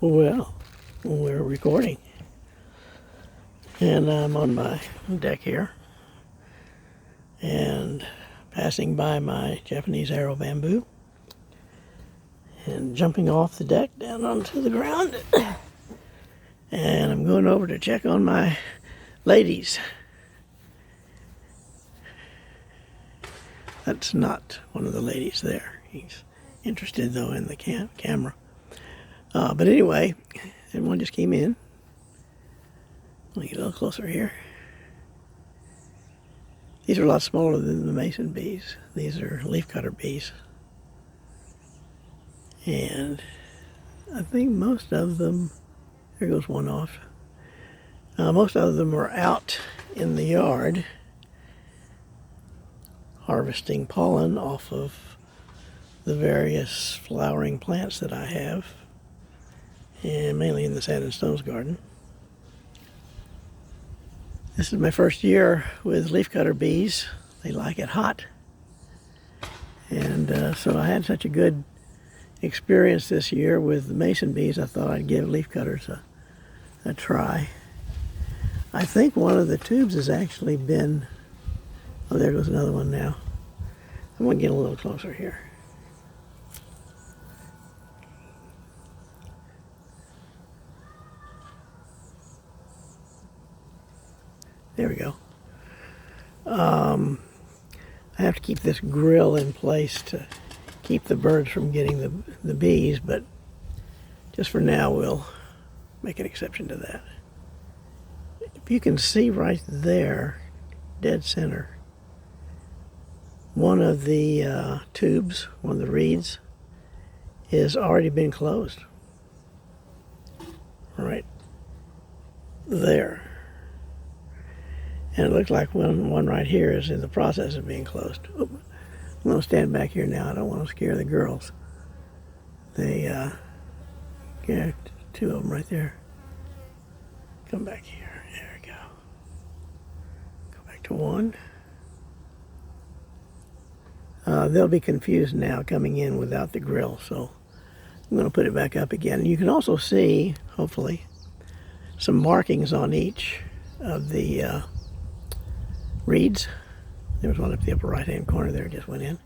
Well, we're recording, and I'm on my deck here, and passing by my Japanese arrow bamboo, and jumping off the deck down onto the ground, and I'm going over to check on my ladies. That's not one of the ladies there. He's interested, though, in the camera. But anyway, one just came in. Let me get a little closer here. These are a lot smaller than the mason bees. These are leafcutter bees. And I think most of them, there goes one off. Most of them are out in the yard harvesting pollen off of the various flowering plants that I have, and mainly in the Sand and Stones garden. This is my first year with leafcutter bees. They like it hot. And so I had such a good experience this year with the mason bees, I thought I'd give leafcutters a try. I think one of the tubes has actually been, oh, there goes another one now. I'm going to get a little closer here. There we go. I have to keep this grill in place to keep the birds from getting the bees, but just for now we'll make an exception to that. If you can see right there, dead center, one of the tubes, one of the reeds, has already been closed. Right there. And it looks like one right here is in the process of being closed. Oh, I'm going to stand back here now. I don't want to scare the girls. They, yeah, two of them right there. Come back here. There we go. Go back to one. They'll be confused now coming in without the grill, so I'm going to put it back up again. You can also see, hopefully, some markings on each of the reeds. There was one up the upper right-hand corner there, just went in.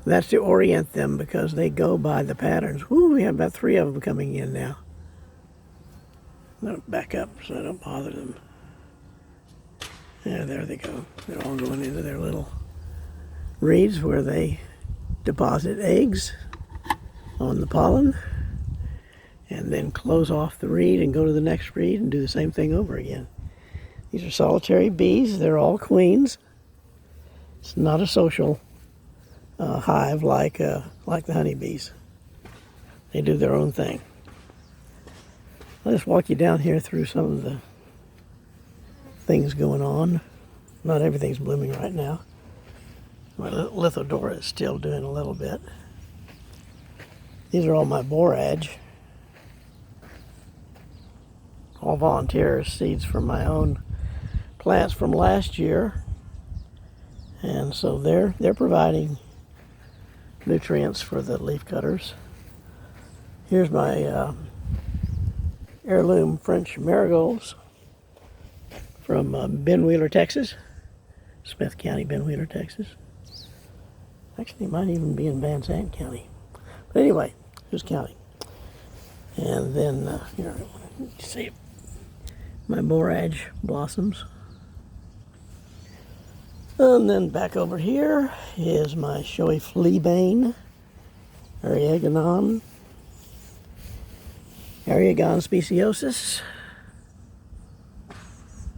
That's to orient them because they go by the patterns. Woo, we have about 3 of them coming in now. I'm going to back up so I don't bother them. Yeah, there they go. They're all going into their little reeds where they deposit eggs on the pollen and then close off the reed and go to the next reed and do the same thing over again. These are solitary bees. They're all queens. It's not a social hive like the honeybees. They do their own thing. I'll just walk you down here through some of the things going on. Not everything's blooming right now. My Lithodora is still doing a little bit. These are all my borage. All volunteers, seeds from my own plants from last year. And so they're providing nutrients for the leaf cutters. Here's my heirloom French marigolds from Benwheeler, Texas. Smith County, Benwheeler, Texas. Actually, it might even be in Van Sant County. But anyway, who's counting? And then, here, you see my borage blossoms. And then back over here is my showy fleabane, Arieganon speciosus.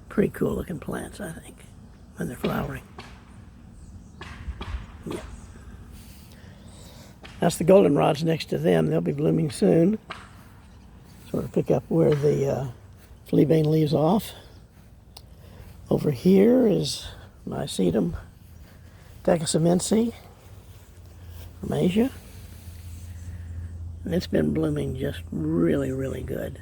Pretty cool looking plants, I think, when they're flowering. Yeah. That's the goldenrods next to them. They'll be blooming soon. Sort of pick up where the fleabane leaves off. Over here is my sedum tecasamense from Asia. And it's been blooming just really, really good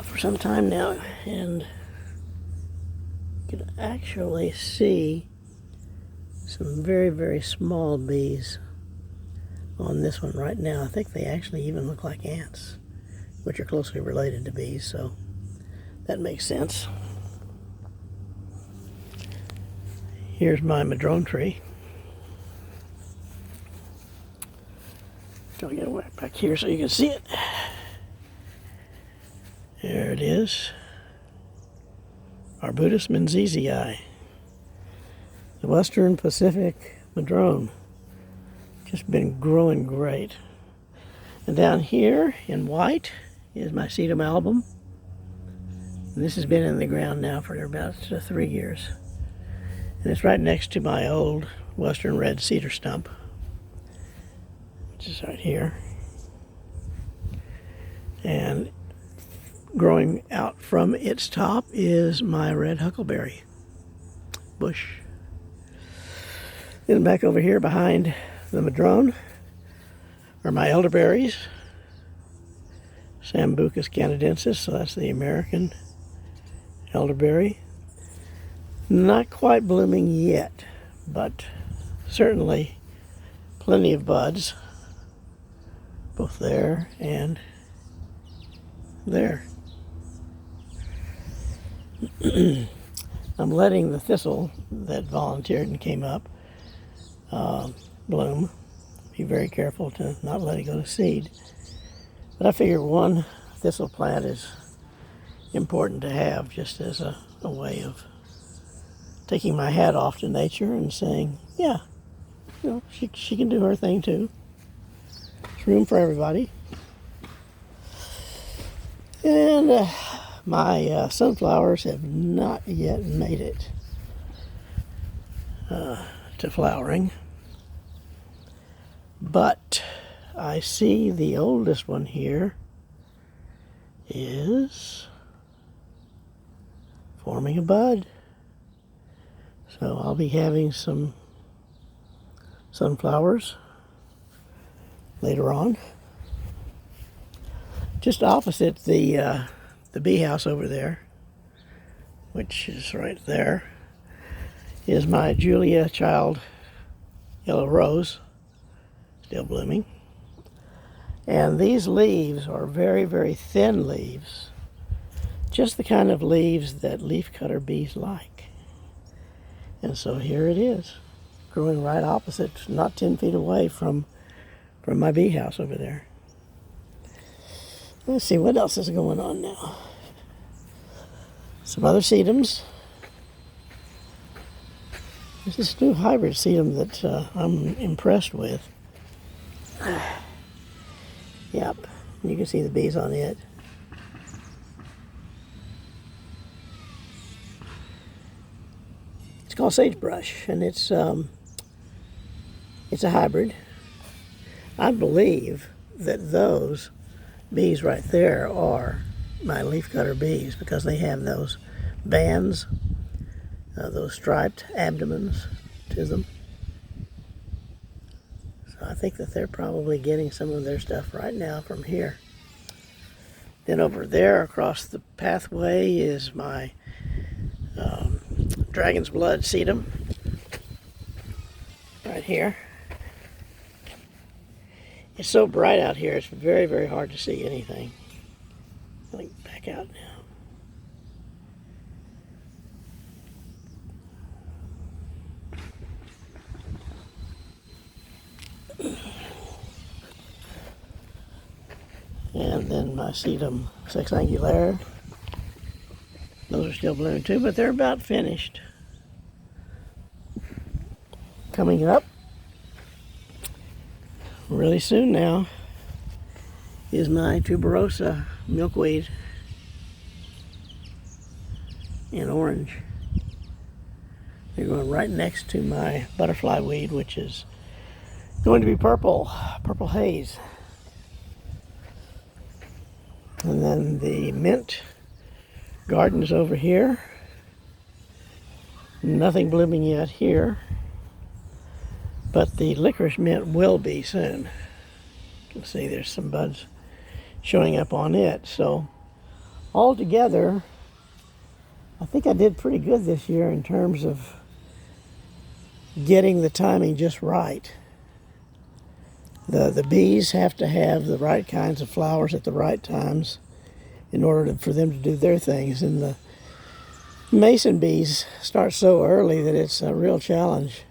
for some time now. And you can actually see some very, very small bees on this one right now. I think they actually even look like ants. which are closely related to bees, so that makes sense. Here's my madrone tree. I'll get it back here so you can see it. There it is. Arbutus menziesii. The Western Pacific madrone. Just been growing great. And down here in white is my sedum album. And this has been in the ground now for about 3 years. And it's right next to my old Western red cedar stump, which is right here. And growing out from its top is my red huckleberry bush. Then back over here behind the madrone are my elderberries, Sambucus canadensis, so that's the American elderberry. Not quite blooming yet, but certainly plenty of buds, both there and there. I'm letting the thistle that volunteered and came up bloom. Be very careful to not let it go to seed. But I figure one thistle plant is important to have, just as a way of taking my hat off to nature and saying, yeah, you know, she can do her thing too. There's room for everybody. And my sunflowers have not yet made it to flowering. But I see the oldest one here is forming a bud. So I'll be having some sunflowers later on. Just opposite the bee house over there, which is right there, is my Julia Child yellow rose, still blooming. And these leaves are very, very thin leaves, just the kind of leaves that leafcutter bees like. And so here it is, growing right opposite, not 10 feet away from my bee house over there. Let's see what else is going on now. Some other sedums. This is a new hybrid sedum that I'm impressed with. Yep, you can see the bees on it. It's called sagebrush, and it's a hybrid. I believe that those bees right there are my leafcutter bees because they have those bands, those striped abdomens to them. So I think that they're probably getting some of their stuff right now from here. Then over there across the pathway is my dragon's blood sedum right here. It's so bright out here, it's very, very hard to see anything. Let me back out now. And then my sedum sexangulaire. Those are still blooming too, but they're about finished. Coming up really soon now is my tuberosa milkweed in orange. They're going right next to my butterfly weed, which is going to be purple haze. And then the mint garden's over here. Nothing blooming yet here, but the licorice mint will be soon. You can see there's some buds showing up on it. So altogether, I think I did pretty good this year in terms of getting the timing just right. The bees have to have the right kinds of flowers at the right times in order for them to do their things. And the mason bees start so early that it's a real challenge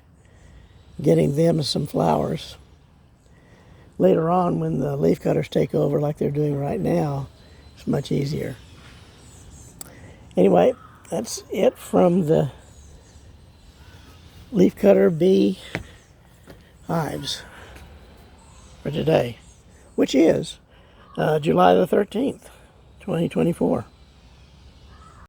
getting them some flowers. Later on, when the leafcutters take over like they're doing right now, it's much easier. Anyway, that's it from the leafcutter bee hives for today, which is July the 13th, 2024.